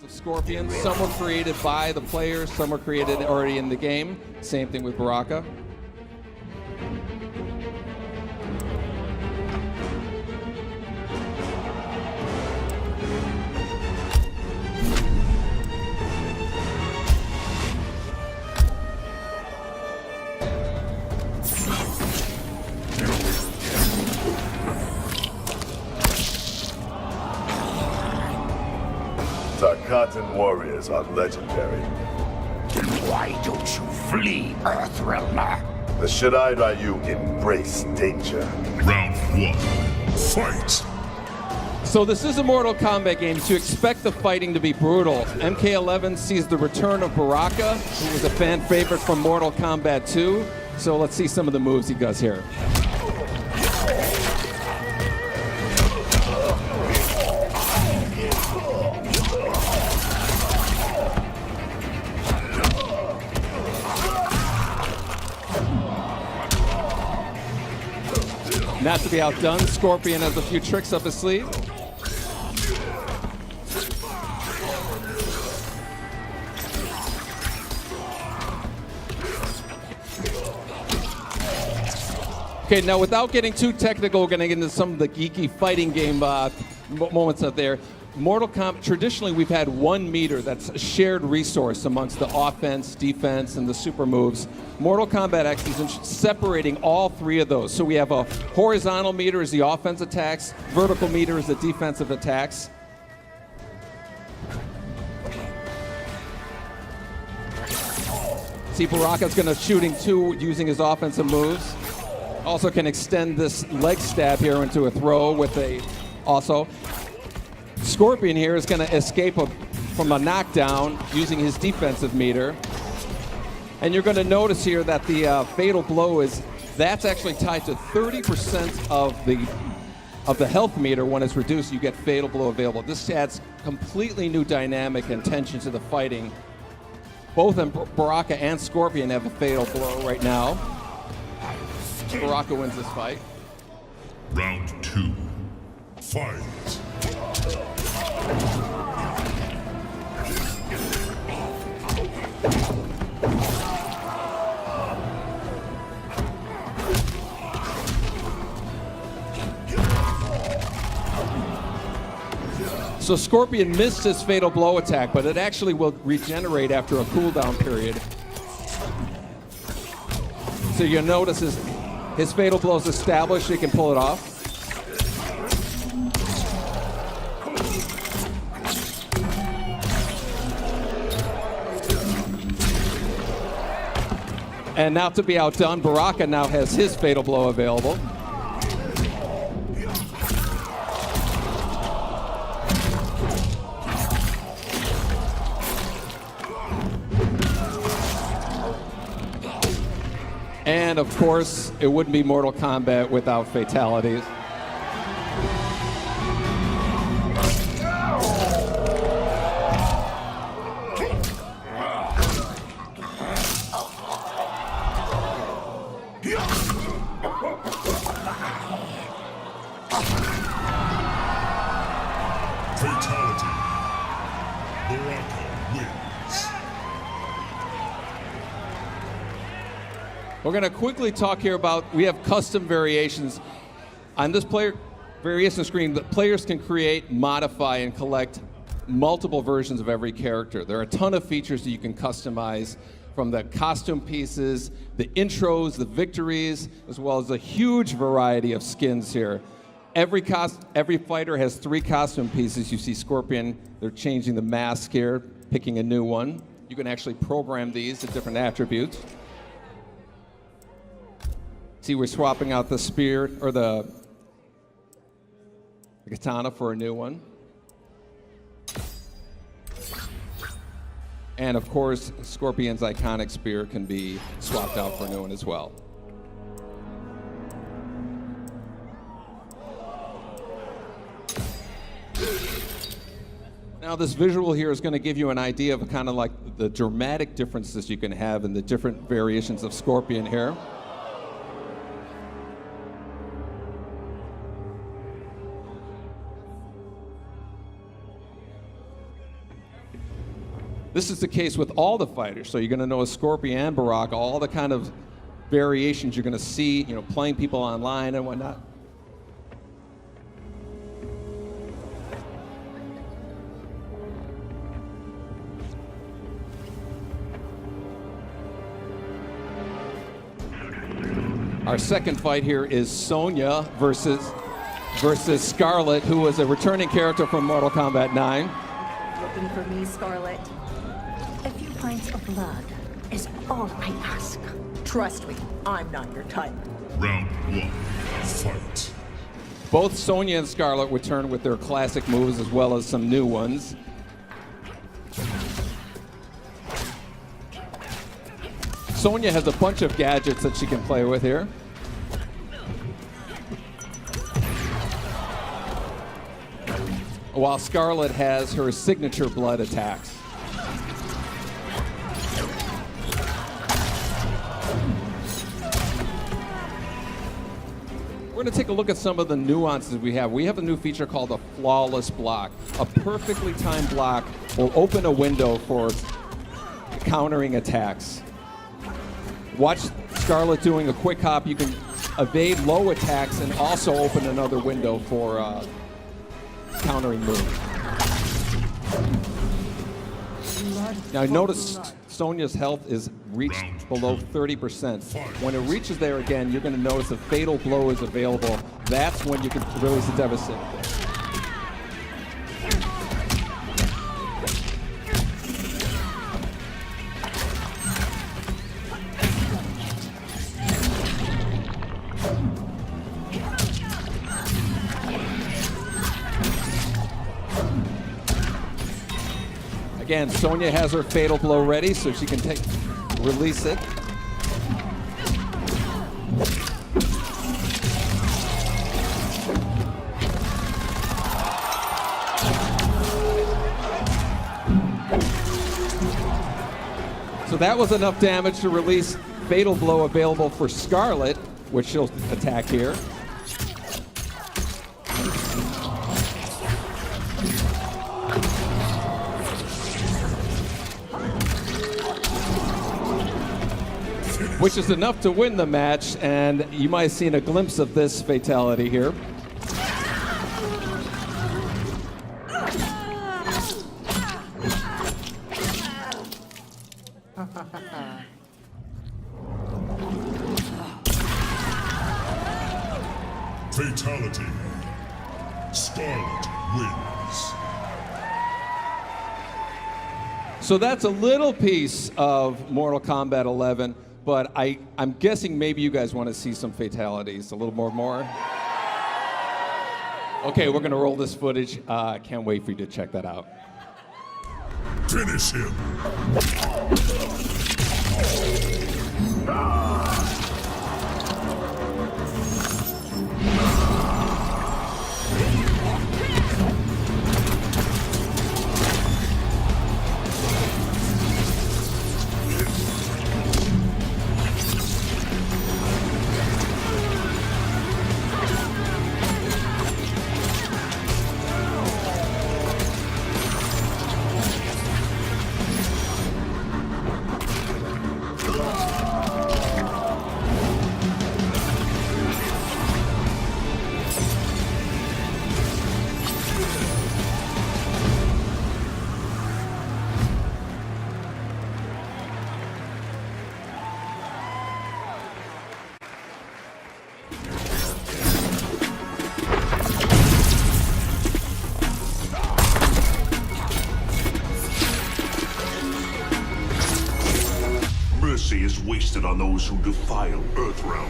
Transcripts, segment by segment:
Scorpion. Some were created by the players, some were created already in the game. Same thing with Baraka. Tarkatan warriors are legendary. Then why don't you flee, Earthrealmer? The Shaddai Ryu embrace danger. Round 1. Fight! So this is a Mortal Kombat game, so you expect the fighting to be brutal. MK11 sees the return of Baraka, who was a fan favorite from Mortal Kombat 2. So let's see some of the moves he does here. Not to be outdone, Scorpion has a few tricks up his sleeve. Okay, now without getting too technical, we're going to get into some of the geeky fighting game moments out there. Mortal Kombat, traditionally we've had 1 meter that's a shared resource amongst the offense, defense, and the super moves. Mortal Kombat X is separating all 3 of those. So we have a horizontal meter is the offense attacks, vertical meter is the defensive attacks. See, Baraka's going to shooting 2 using his offensive moves. Also can extend this leg stab here into a throw with a also. Scorpion here is going to escape from a knockdown using his defensive meter. And you're going to notice here that the fatal blow that's actually tied to 30% of the health meter. When it's reduced, you get fatal blow available. This adds completely new dynamic and tension to the fighting. Both Baraka and Scorpion have a fatal blow right now. Baraka wins this fight. Round 2. Fight! So Scorpion missed his fatal blow attack, but it actually will regenerate after a cooldown period. So you'll notice his fatal blow is established, he can pull it off. And now to be outdone, Baraka now has his fatal blow available. And of course, it wouldn't be Mortal Kombat without fatalities. Fatality. Baraka wins. We're going to quickly talk here about, we have custom variations. On this player variation screen, the players can create, modify, and collect multiple versions of every character. There are a ton of features that you can customize, from the costume pieces, the intros, the victories, as well as a huge variety of skins here. Every fighter has 3 costume pieces. You see Scorpion, they're changing the mask here, picking a new one. You can actually program these to different attributes. See, we're swapping out the spear, or the katana for a new one. And of course, Scorpion's iconic spear can be swapped out for a new one as well. Now this visual here is going to give you an idea of kind of like the dramatic differences you can have in the different variations of Scorpion here. This is the case with all the fighters. So you're going to know Scorpion and Baraka, all the kind of variations you're going to see, you know, playing people online and whatnot. Our second fight here is Sonya versus Scarlett, who is a returning character from Mortal Kombat 9. Looking for me, Scarlett? A few pints of blood is all I ask. Trust me, I'm not your type. Round 1. Fight. Both Sonya and Scarlett return with their classic moves as well as some new ones. Sonya has a bunch of gadgets that she can play with here. While Scarlett has her signature blood attacks. We're going to take a look at some of the nuances we have. We have a new feature called a flawless block. A perfectly timed block will open a window for countering attacks. Watch Scarlett doing a quick hop. You can evade low attacks and also open another window for countering moves. Now notice Sonya's health is reached below 30%. When it reaches there again, you're going to notice a fatal blow is available. That's when you can release a devastating blow. Again, Sonya has her fatal blow ready, so she can release it. So that was enough damage to release fatal blow available for Scarlett, which she'll attack here. Which is enough to win the match, and you might have seen a glimpse of this fatality here. Fatality. Scarlett wins. So that's a little piece of Mortal Kombat 11. But I'm guessing maybe you guys want to see some fatalities, a little more. Okay, we're going to roll this footage. Can't wait for you to check that out. Finish him. Mercy is wasted on those who defile Earthrealm.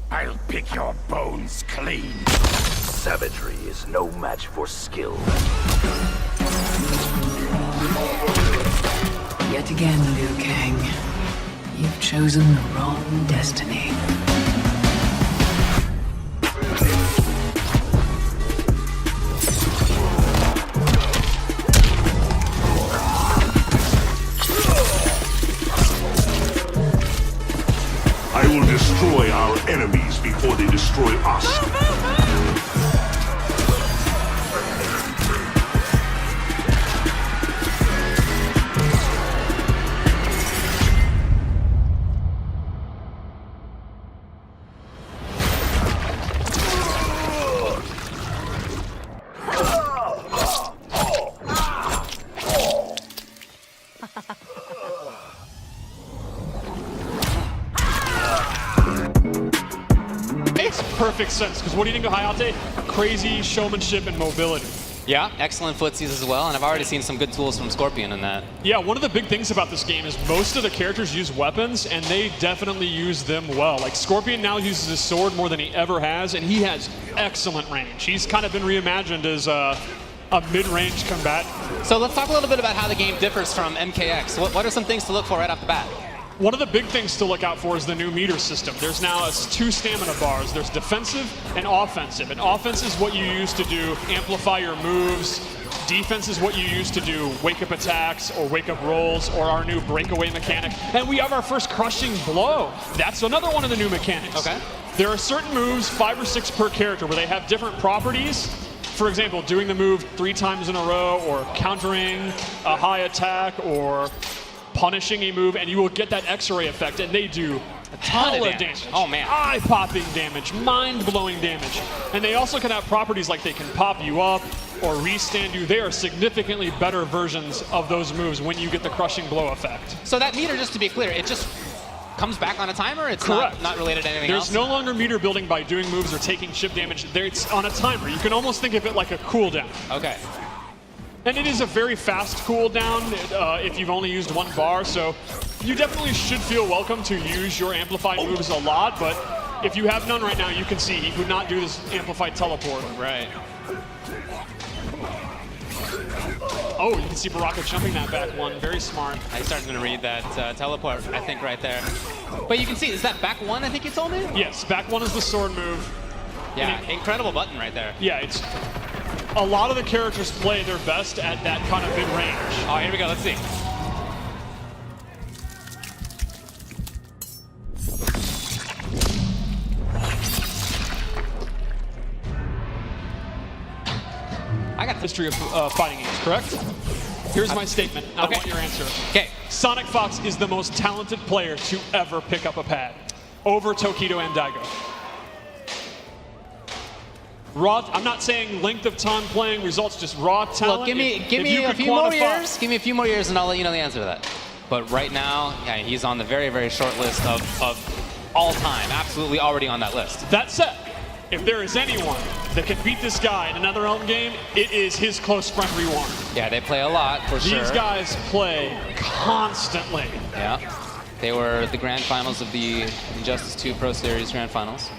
I'll pick your bones clean. Savagery is no match for skill. Yet again, Liu Kang, you've chosen the wrong destiny. I will destroy our enemies before they destroy us. Makes perfect sense, because what do you think of Hayate? Crazy showmanship and mobility. Yeah, excellent footsies as well, and I've already seen some good tools from Scorpion in that. Yeah, one of the big things about this game is most of the characters use weapons, and they definitely use them well. Like, Scorpion now uses his sword more than he ever has, and he has excellent range. He's kind of been reimagined as a mid-range combatant. So let's talk a little bit about how the game differs from MKX. What are some things to look for right off the bat? One of the big things to look out for is the new meter system. There's now 2 stamina bars. There's defensive and offensive. And offense is what you use to do amplify your moves. Defense is what you use to do wake-up attacks or wake-up rolls or our new breakaway mechanic. And we have our first crushing blow. That's another one of the new mechanics. Okay. There are certain moves, 5 or 6 per character, where they have different properties. For example, doing the move 3 times in a row, or countering a high attack, or punishing a move, and you will get that X-ray effect, and they do a ton of damage. Oh man. Eye-popping damage, mind-blowing damage. And they also can have properties like they can pop you up or restand you. They are significantly better versions of those moves when you get the crushing blow effect. So that meter, just to be clear, it just comes back on a timer? It's Correct. not related to anything else? There's no longer meter building by doing moves or taking chip damage. It's on a timer. You can almost think of it like a cooldown. Okay. And it is a very fast cooldown if you've only used 1 bar, so you definitely should feel welcome to use your amplified moves a lot, but if you have none right now, you can see he would not do this amplified teleport. Right. Oh, you can see Baraka jumping that back one. Very smart. I started to read that teleport, I think, right there. But you can see, is that back 1, I think you told me? Yes, back 1 is the sword move. Yeah, incredible button right there. Yeah, it's a lot of the characters play their best at that kind of mid-range. Oh, here we go, let's see. I got the history of fighting games, correct? Here's my statement. I want your answer. Okay. Sonic Fox is the most talented player to ever pick up a pad over Tokido and Daigo. Raw, I'm not saying length of time playing, results, just raw talent. Look, give me a few more years. Give me a few more years and I'll let you know the answer to that. But right now, yeah, he's on the very, very short list of all time. Absolutely already on that list. That said, if there is anyone that can beat this guy in another Elm game, it is his close friend Rewind. Yeah, they play a lot for sure. These guys play constantly. Yeah. They were the grand finals of the Injustice 2 Pro Series grand finals.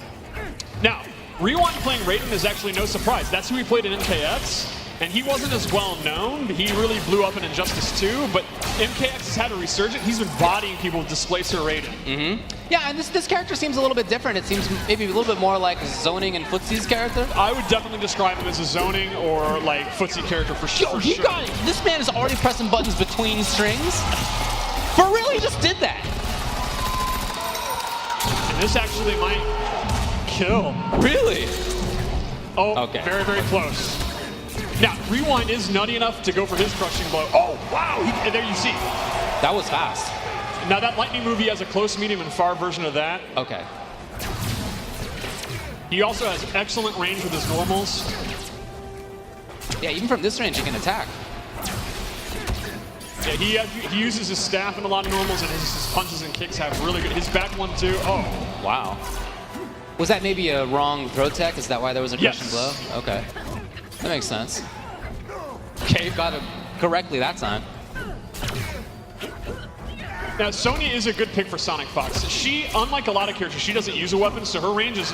Now, Rewind playing Raiden is actually no surprise. That's who he played in MKX, and he wasn't as well known. He really blew up in Injustice 2, but MKX has had a resurgence. He's been bodying people with Displacer Raiden. Mm-hmm. Yeah, and this character seems a little bit different. It seems maybe a little bit more like Zoning and Footsie's character. I would definitely describe him as a Zoning or like Footsie character for sure. Yo, this man is already pressing buttons between strings. For real, he just did that. And this actually might kill. Really? Oh, okay. Very, very close. Now, Rewind is nutty enough to go for his crushing blow. Oh, wow! And there you see. That was fast. Now, that lightning move, he has a close, medium, and far version of that. Okay. He also has excellent range with his normals. Yeah, even from this range, he can attack. Yeah, he uses his staff in a lot of normals, and his punches and kicks have really good. His back one, too. Oh. Wow. Was that maybe a wrong throw tech? Is that why there was a crushing blow? Okay. That makes sense. Okay, got it correctly that time. Now, Sonya is a good pick for Sonic Fox. She, unlike a lot of characters, she doesn't use a weapon, so her range is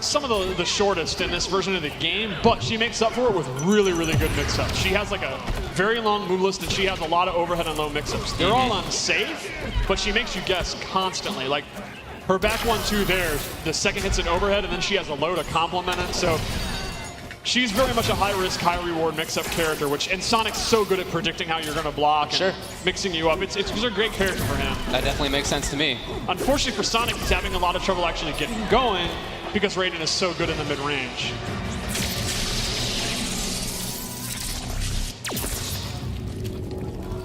some of the shortest in this version of the game, but she makes up for it with really, really good mix-ups. She has like a very long move list, and she has a lot of overhead and low mix-ups. They're all unsafe, but she makes you guess constantly. Like, her back 1-2 there, the second hits an overhead, and then she has a low to complement it. So she's very much a high-risk, high-reward mix-up character, and Sonic's so good at predicting how you're going to block and mixing you up. It's a great character for him. That definitely makes sense to me. Unfortunately for Sonic, he's having a lot of trouble actually getting going because Raiden is so good in the mid-range.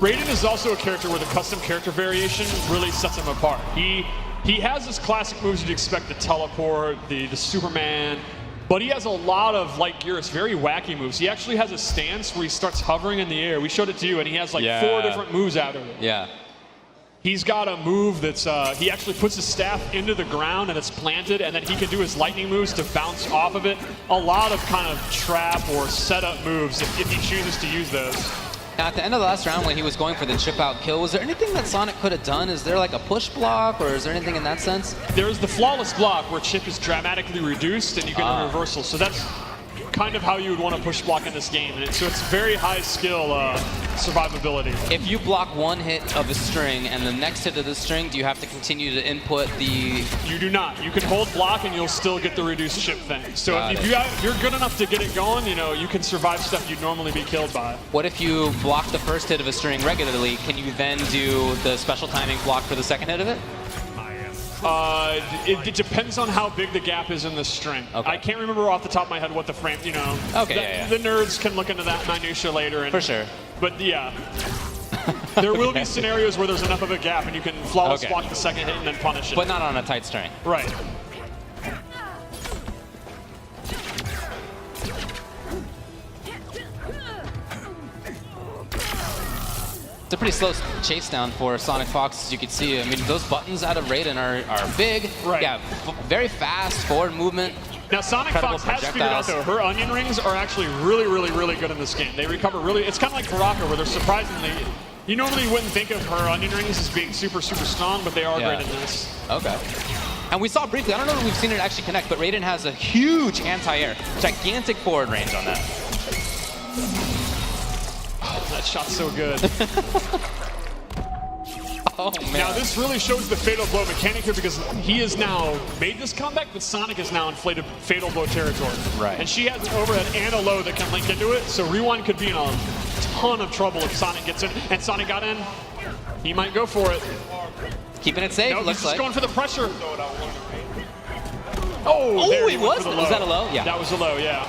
Raiden is also a character where the custom character variation really sets him apart. He has his classic moves you'd expect, the teleport, the Superman, but he has a lot of, like Geras, very wacky moves. He actually has a stance where he starts hovering in the air. We showed it to you, and he has like 4 different moves out of it. Yeah. He's got a move that's, he actually puts his staff into the ground and it's planted, and then he can do his lightning moves to bounce off of it. A lot of kind of trap or setup moves if he chooses to use those. Now, at the end of the last round when he was going for the chip out kill, was there anything that Sonic could have done? Is there like a push block, or is there anything in that sense? There's the flawless block where chip is dramatically reduced and you get a reversal. So that's kind of how you would want to push block in this game. So it's very high skill survivability. If you block one hit of a string and the next hit of the string, do you have to continue to input the... You do not. You can hold block and you'll still get the reduced chip thing. So if you're good enough to get it going, you know, you can survive stuff you'd normally be killed by. What if you block the first hit of a string regularly? Can you then do the special timing block for the second hit of it? It depends on how big the gap is in the string. Okay. I can't remember off the top of my head what the frame, you know. Okay, the nerds can look into that minutia later. For sure. But yeah, there will be scenarios where there's enough of a gap and you can flawless block the second hit and then punish it. But not on a tight string. Right. It's a pretty slow chase down for Sonic Fox, as you can see. I mean, those buttons out of Raiden are big. Right. Yeah, very fast forward movement. Now, Sonic Fox has figured out, though, her onion rings are actually really, really, really good in this game. They recover really... It's kind of like Baraka, where they're surprisingly... You normally wouldn't think of her onion rings as being super, super strong, but they are great in this. Okay. And we saw briefly, I don't know if we've seen it actually connect, but Raiden has a huge anti-air, gigantic forward range on that. Oh, that shot's so good. Oh, man. Now, this really shows the Fatal Blow mechanic here because he has now made this comeback, but Sonic is now in Fatal Blow territory. Right. And she has an overhead and a low that can link into it, so Rewind could be in a ton of trouble if Sonic gets in. And Sonic got in. He might go for it. Keeping it safe, no, looks he's just like. going for the pressure. Oh, there he was? Was that a low? Yeah. That was a low, yeah.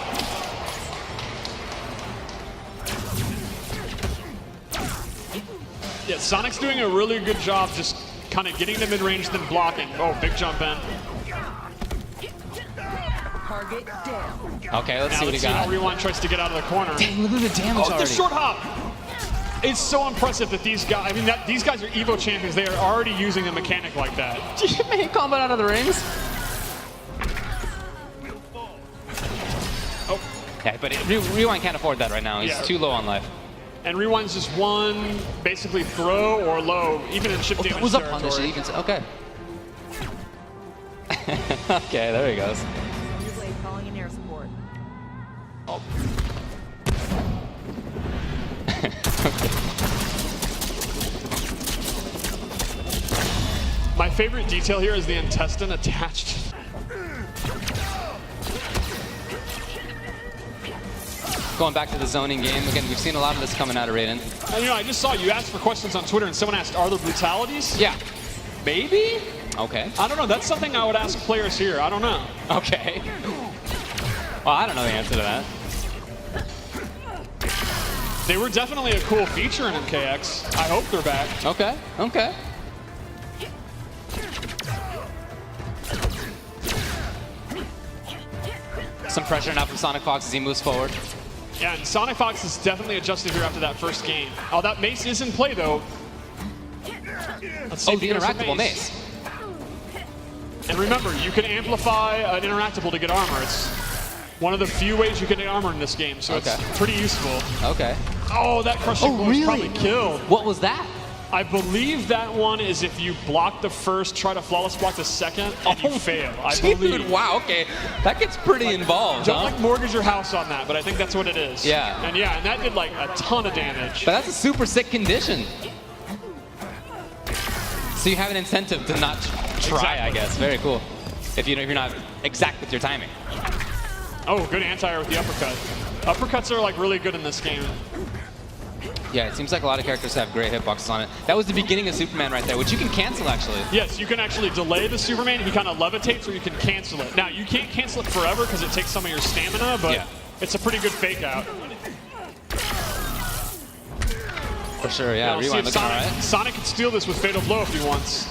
Yeah, Sonic's doing a really good job just kind of getting to mid-range, then blocking. Oh, big jump in. Target down. Okay, let's see what he Now got. Rewind tries to get out of the corner. Dang, look at the damage already. The short hop. It's so impressive that these guys, I mean, these guys are Evo champions. They are already using a mechanic like that. Did you make Kombat out of the rings? Oh. Yeah, but Rewind can't afford that right now. He's too low on life. And Rewind's just one, basically throw or low, even in chip damage That was a territory. punish. Even okay. Okay, there he goes. Usually calling in air support. Oh. My favorite detail here is the intestine attached. Going back to the zoning game, again, we've seen a lot of this coming out of Raiden. And, you know, I just saw you asked for questions on Twitter, and someone asked, are there brutalities? Yeah. Maybe? Okay. I don't know. That's something I would ask players here. I don't know. Okay. Well, I don't know the answer to that. They were definitely a cool feature in MKX. I hope they're back. Okay. Okay. Some pressure now from Sonic Fox as he moves forward. Yeah, and Sonic Fox is definitely adjusted here after that first game. Oh, that mace is in play, though. Let's see if the he goes for interactable mace. And remember, you can amplify an interactable to get armor. It's one of the few ways you can get armor in this game, so it's pretty useful. Okay. Oh, that crushing blow is probably killed. What was that? I believe that one is if you block the first, try to flawless block the second, and you fail. I believe. Wow, okay. That gets pretty involved, Don't like mortgage your house on that, but I think that's what it is. Yeah. And that did like a ton of damage. But that's a super sick condition. So you have an incentive to not try, I guess. Very cool. If you're not exact with your timing. Oh, good anti-air with the uppercut. Uppercuts are like really good in this game. Yeah, it seems like a lot of characters have great hitboxes on it. That was the beginning of Superman right there, which you can cancel actually. Yes, you can actually delay the Superman. He kind of levitates, or you can cancel it. Now, you can't cancel it forever because it takes some of your stamina, but yeah, it's a pretty good fake out. For sure, yeah. Rewind looking all right. Sonic can steal this with Fatal Blow if he wants.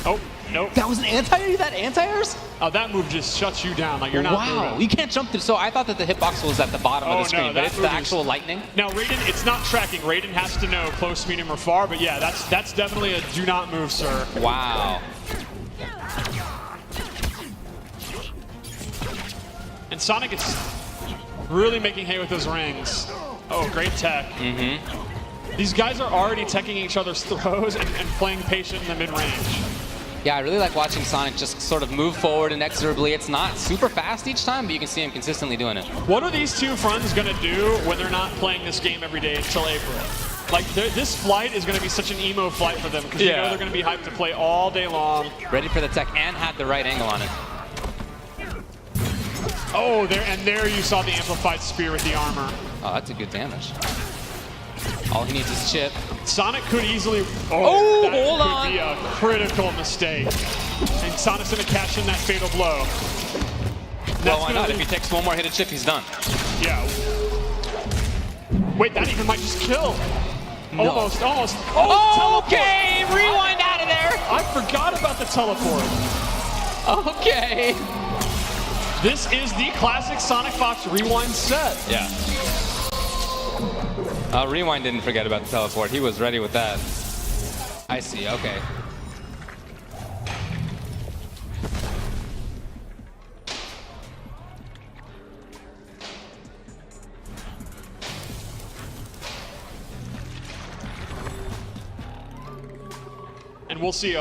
Oh, nope. That was an anti-air? That anti-airs? That move just shuts you down. Like, you're not moving. You can't jump through. So I thought that the hitbox was at the bottom of the screen, but it's the actual lightning. Now, Raiden, it's not tracking. Raiden has to know close, medium, or far, but yeah, that's definitely a do not move, sir. Wow. And Sonic is really making hay with those rings. Oh, great tech. Mm-hmm. These guys are already teching each other's throws and playing patient in the mid-range. Yeah, I really like watching Sonic just sort of move forward inexorably. It's not super fast each time, but you can see him consistently doing it. What are these two friends going to do when they're not playing this game every day until April? Like, this flight is going to be such an emo flight for them because you know they're going to be hyped to play all day long. Ready for the tech and had the right angle on it. Oh, there you saw the amplified spear with the armor. Oh, that's a good damage. All he needs is chip. Sonic could easily... Oh, that hold on. could be a critical mistake. And Sonic's going to cash in that fatal blow. Well, why not? If he takes one more hit of chip, he's done. Yeah. Wait, that even might just kill. No. Almost. Oh, okay, rewind out of there. I forgot about the teleport. Okay. This is the classic Sonic Fox rewind set. Yeah. Rewind didn't forget about the teleport. He was ready with that. I see, okay. And we'll see.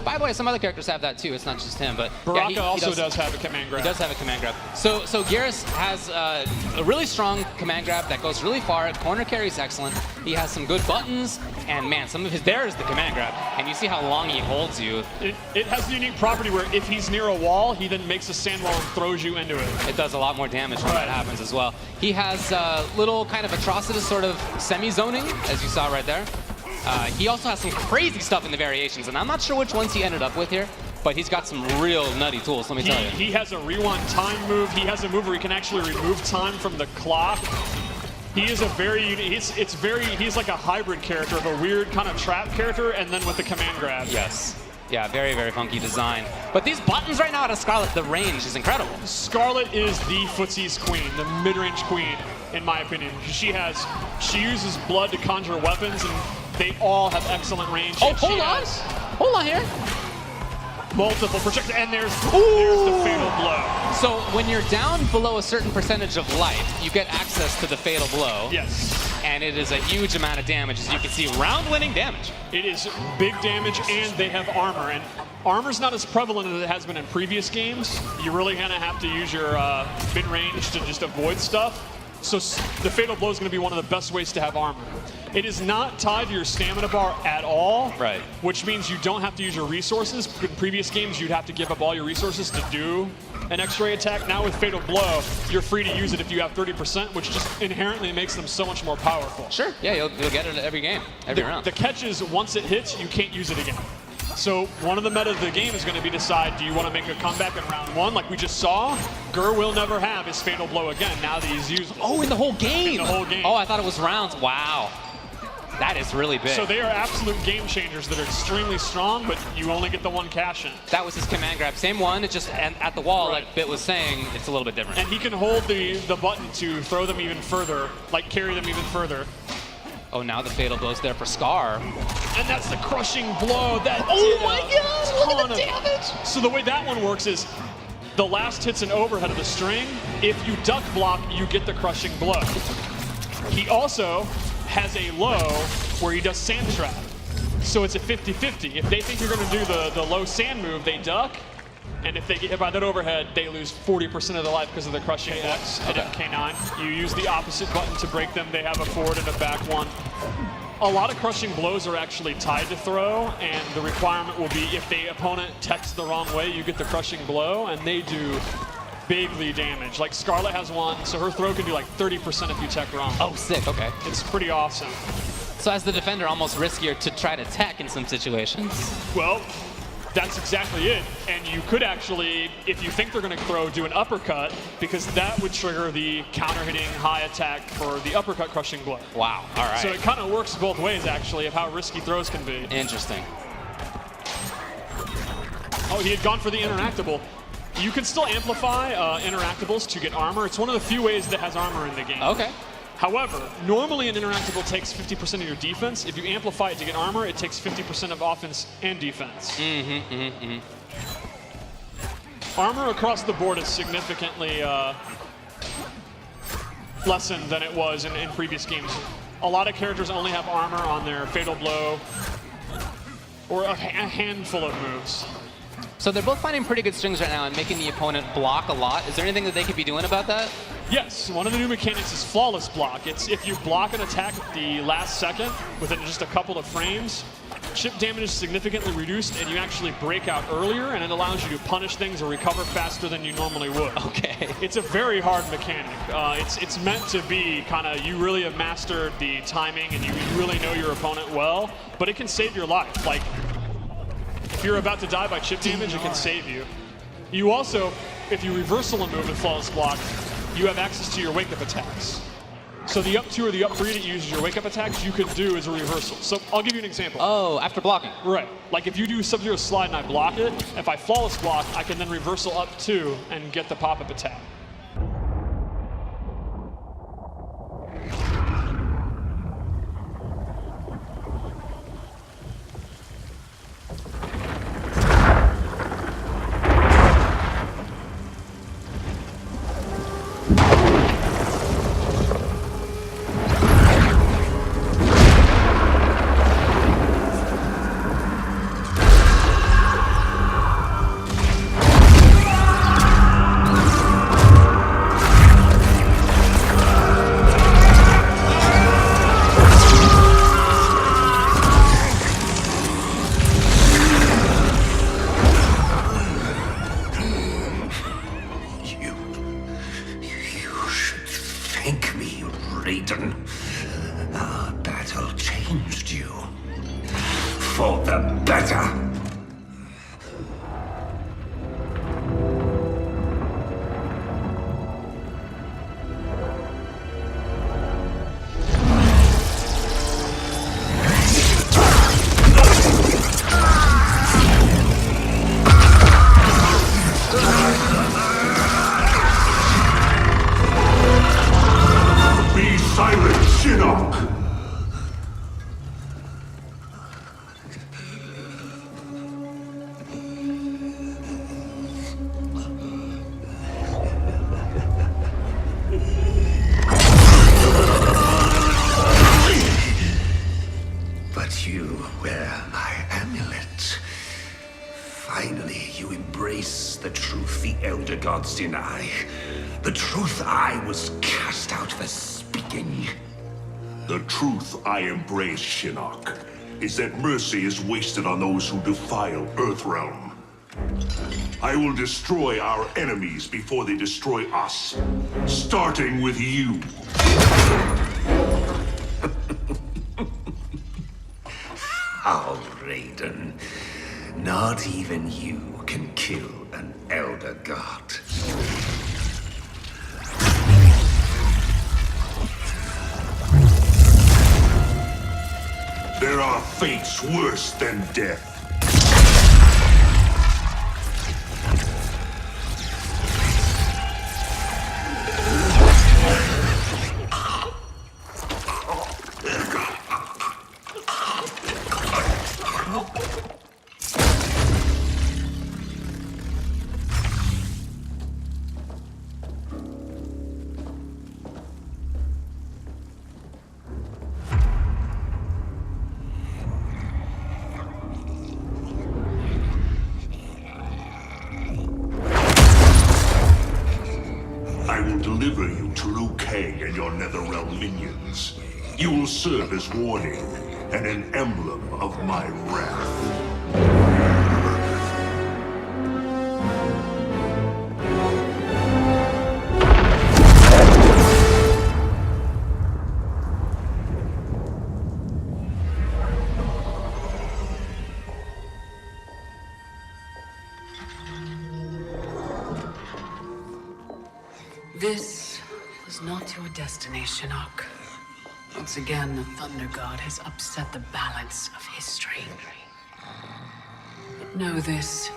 By the way, some other characters have that too. It's not just him, but Baraka yeah, also does have a command grab. He does have a command grab. So Garrus has a really strong command grab that goes really far. Corner carry is excellent. He has some good buttons, and man, some of his there is the command grab, and you see how long he holds you. It has the unique property where if he's near a wall, he then makes a sand wall and throws you into it. It does a lot more damage when that happens as well. He has little kind of atrocitus sort of semi-zoning, as you saw right there. He also has some crazy stuff in the variations, and I'm not sure which ones he ended up with here, but he's got some real nutty tools, let me tell you. He has a rewind time move. He has a move where he can actually remove time from the clock. He is a very unique, he's like a hybrid character of a weird kind of trap character, and then with the command grab. Yes. Yeah, very, very funky design. But these buttons right now out of Scarlet, the range is incredible. Scarlet is the footsie's queen, the mid-range queen, in my opinion. She uses blood to conjure weapons, and they all have excellent range. Oh, hold on here. Multiple projectiles, and there's the fatal blow. So when you're down below a certain percentage of life, you get access to the fatal blow. Yes. And it is a huge amount of damage, as you can see, round-winning damage. It is big damage, and they have armor. And armor's not as prevalent as it has been in previous games. You're really going to have to use your mid-range to just avoid stuff. So the fatal blow is going to be one of the best ways to have armor. It is not tied to your stamina bar at all, right? Which means you don't have to use your resources. In previous games, you'd have to give up all your resources to do an X-ray attack. Now with Fatal Blow, you're free to use it if you have 30%, which just inherently makes them so much more powerful. Sure, yeah, you'll get it every game, every round. The catch is, once it hits, you can't use it again. So one of the meta of the game is going to be decide, do you want to make a comeback in round one, like we just saw? Gur will never have his Fatal Blow again, now that he's used it. Oh, in the whole game? In the whole game. Oh, I thought it was rounds. Wow. That is really big. So they are absolute game changers that are extremely strong, but you only get the one cash in. That was his command grab. Same one, it's just at the wall, right. Like Bit was saying, it's a little bit different. And he can hold the button to throw them even further, like carry them even further. Oh, now the fatal blow's there for Scar. And that's the crushing blow. That my God, look at the damage. So the way that one works is the last hit's an overhead of the string. If you duck block, you get the crushing blow. He also has a low where he does sand trap. So it's a 50-50. If they think you're going to do the low sand move, they duck. And if they get hit by that overhead, they lose 40% of their life because of the crushing X and MK9. You use the opposite button to break them. They have a forward and a back one. A lot of crushing blows are actually tied to throw, and the requirement will be if the opponent techs the wrong way, you get the crushing blow, and they do bigly damage. Like Scarlet has one, so her throw can do like 30% if you tech wrong. Oh, sick, okay. It's pretty awesome. So as the defender, almost riskier to try to tech in some situations. Well, that's exactly it. And you could actually, if you think they're going to throw, do an uppercut, because that would trigger the counter-hitting high attack for the uppercut crushing blow. Wow, all right. So it kind of works both ways, actually, of how risky throws can be. Interesting. Oh, he had gone for the interactable. You can still amplify interactables to get armor. It's one of the few ways that has armor in the game. Okay. However, normally an interactable takes 50% of your defense. If you amplify it to get armor, it takes 50% of offense and defense. Armor across the board is significantly lessened than it was in previous games. A lot of characters only have armor on their fatal blow or a handful of moves. So they're both finding pretty good strings right now and making the opponent block a lot. Is there anything that they could be doing about that? Yes, one of the new mechanics is flawless block. It's if you block an attack at the last second within just a couple of frames, chip damage is significantly reduced and you actually break out earlier, and it allows you to punish things or recover faster than you normally would. Okay. It's a very hard mechanic. It's meant to be kind of, you really have mastered the timing and you really know your opponent well, but it can save your life. Like, if you're about to die by chip damage, it can save you. You also, if you reversal a move with flawless block, you have access to your wake-up attacks. So the up 2 or the up 3 that uses your wake-up attacks, you could do as a reversal. So I'll give you an example. Oh, after blocking. Right. Like if you do Sub-Zero slide and I block it, if I flawless block, I can then reversal up 2 and get the pop-up attack. Our battle changed you. For the better. But you wear my amulet. Finally, you embrace the truth the Elder Gods deny. The truth I was cast out for speaking. The truth I embrace, Shinnok, is that mercy is wasted on those who defile Earthrealm. I will destroy our enemies before they destroy us, starting with you. How, Raiden? Not even you can kill an Elder God. There are fates worse than death. I will deliver you to Liu Kang and your Netherrealm minions. You will serve as warning. and an emblem of my wrath. This is not your destiny, Shinnok. Once again, the Thunder God has upset the balance of history. But know this.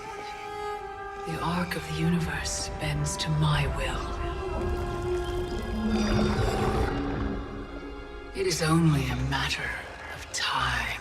The arc of the universe bends to my will. It is only a matter of time.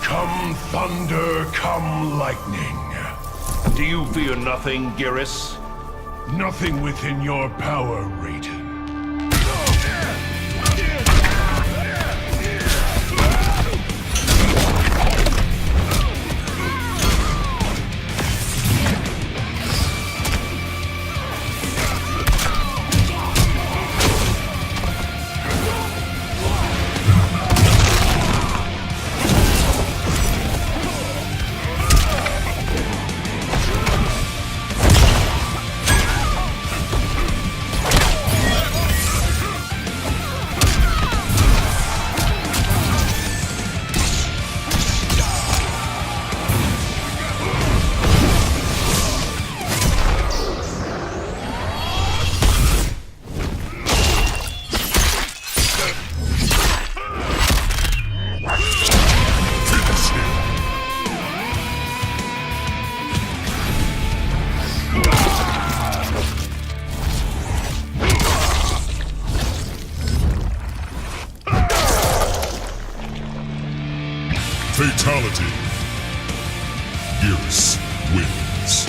Come thunder, come lightning. Do you fear nothing, Geras? Nothing within your power, Raiden. Fatality. Geras wins.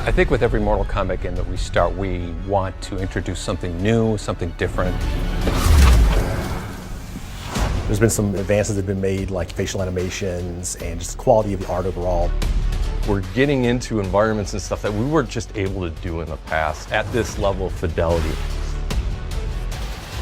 I think with every Mortal Kombat game that we start, we want to introduce something new, something different. There's been some advances that have been made, like facial animations and just the quality of the art overall. We're getting into environments and stuff that we weren't just able to do in the past at this level of fidelity.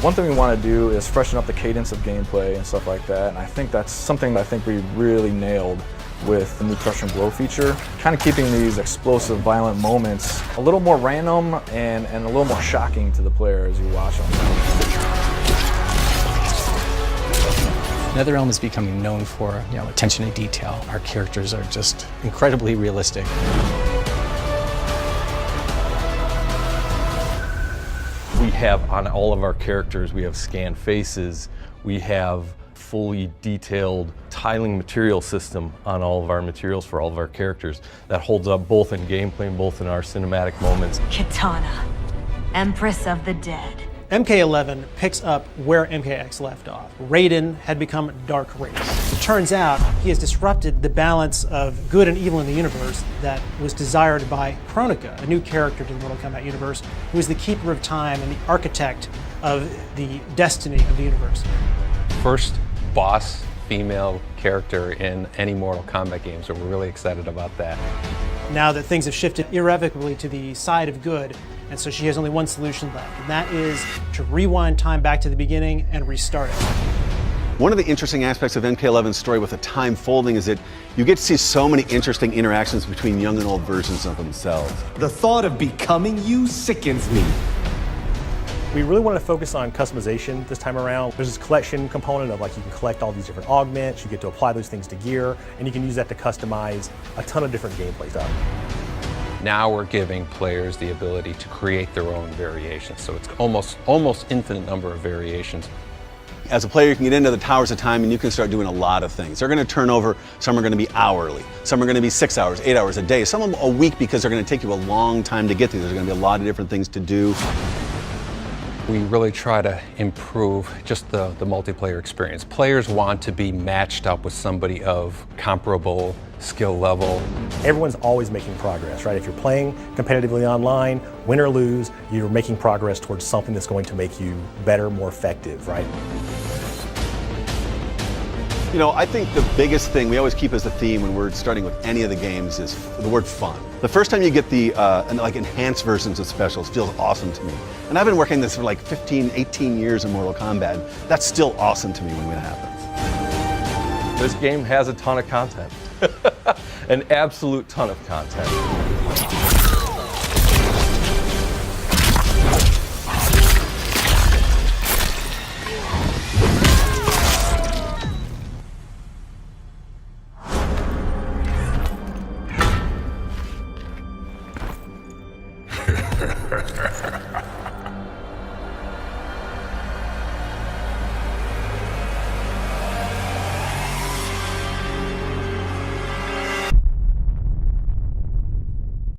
One thing we want to do is freshen up the cadence of gameplay and stuff like that, and I think that's something that I think we really nailed with the new Crush and Blow feature. Kind of keeping these explosive, violent moments a little more random and a little more shocking to the player as you watch them. NetherRealm is becoming known for, attention to detail. Our characters are just incredibly realistic. We have on all of our characters, we have scanned faces, we have fully detailed tiling material system on all of our materials for all of our characters. That holds up both in gameplay and both in our cinematic moments. Kitana, Empress of the Dead. MK11 picks up where MKX left off. Raiden had become Dark Race. turns out he has disrupted the balance of good and evil in the universe that was desired by Kronika, a new character to the Mortal Kombat universe, who is the keeper of time and the architect of the destiny of the universe. First boss female character in any Mortal Kombat game, so we're really excited about that. Now that things have shifted irrevocably to the side of good, and so she has only one solution left, and that is to rewind time back to the beginning and restart it. One of the interesting aspects of MK11's story with the time folding is that you get to see so many interesting interactions between young and old versions of themselves. The thought of becoming you sickens me. We really wanted to focus on customization this time around. There's this collection component of like you can collect all these different augments, you get to apply those things to gear, and you can use that to customize a ton of different gameplay stuff. Now we're giving players the ability to create their own variations, so it's almost infinite number of variations. As a player, you can get into the Towers of Time and you can start doing a lot of things. They're going to turn over, some are going to be hourly, some are going to be 6 hours, 8 hours a day, some of them a week because they're going to take you a long time to get through. There's going to be a lot of different things to do. We really try to improve just the multiplayer experience. Players want to be matched up with somebody of comparable skill level. Everyone's always making progress, right? If you're playing competitively online, win or lose, you're making progress towards something that's going to make you better, more effective, right? You know, I think the biggest thing we always keep as a theme when we're starting with any of the games is the word fun. The first time you get the like enhanced versions of specials feels awesome to me. And I've been working this for like 15, 18 years in Mortal Kombat. That's still awesome to me when it happens. This game has a ton of content. An absolute ton of content.